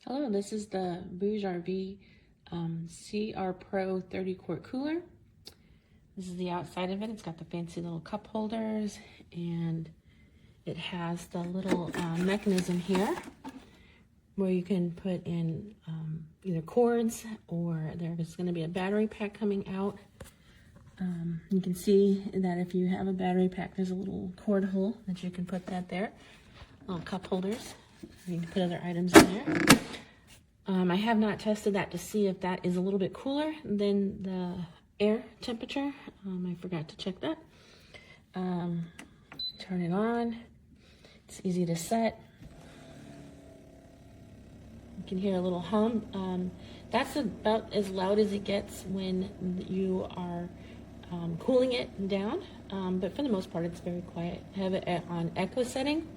Hello, this is the BougeRV CRPRO 30 quart cooler. This is the outside of it. It's got the fancy little cup holders, and it has the little mechanism here where you can put in either cords, or there's going to be a battery pack coming out. You can see that if you have a battery pack, there's a little cord hole that you can put that there. Little cup holders. You can put other items in there. I have not tested that to see if that is a little bit cooler than the air temperature. I forgot to check that. Turn it on. It's easy to set. You can hear a little hum. That's about as loud as it gets when you are cooling it down. But for the most part, it's very quiet. I have it on echo setting.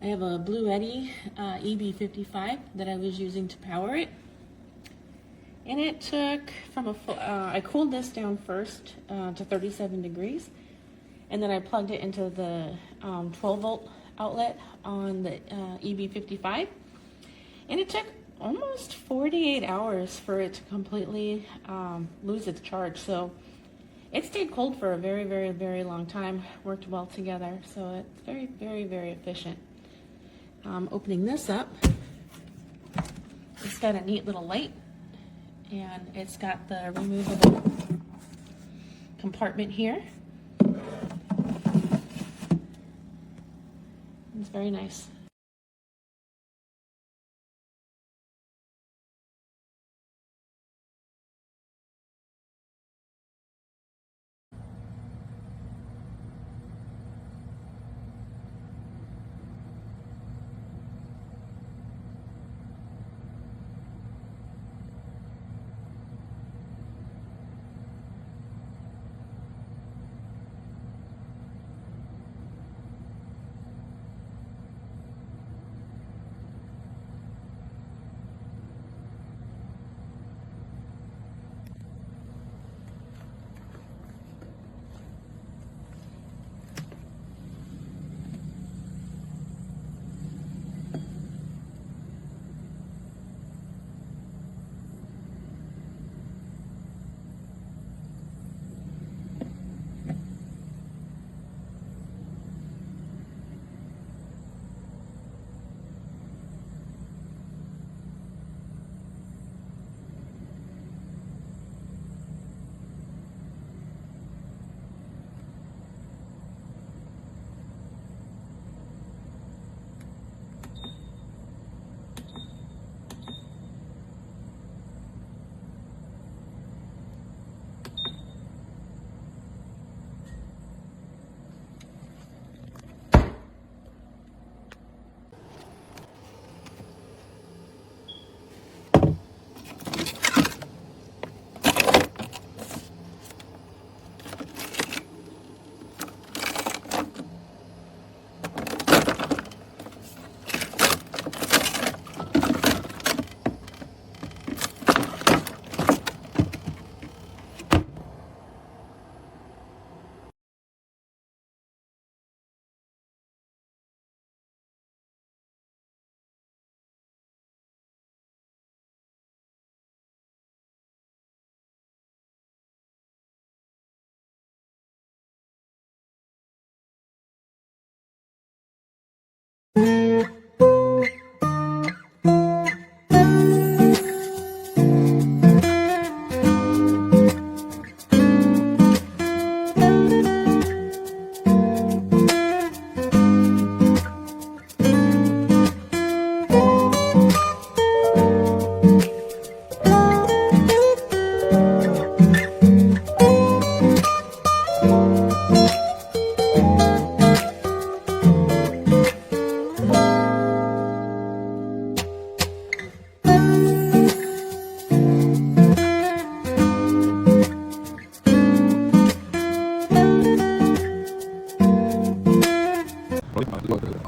I have a Blue Eddy EB55 that I was using to power it. And it took from I cooled this down first to 37 degrees. And then I plugged it into the 12 volt outlet on the EB55. And it took almost 48 hours for it to completely lose its charge. So it stayed cold for a very, very, very long time. Worked well together. So it's very, very, very efficient. Opening this up, it's got a neat little light, and it's got the removable compartment here. It's very nice.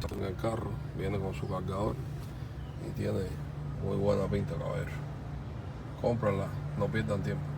En el carro, viene con su cargador y tiene muy buena pinta, caballero. Cómpranla, no pierdan tiempo.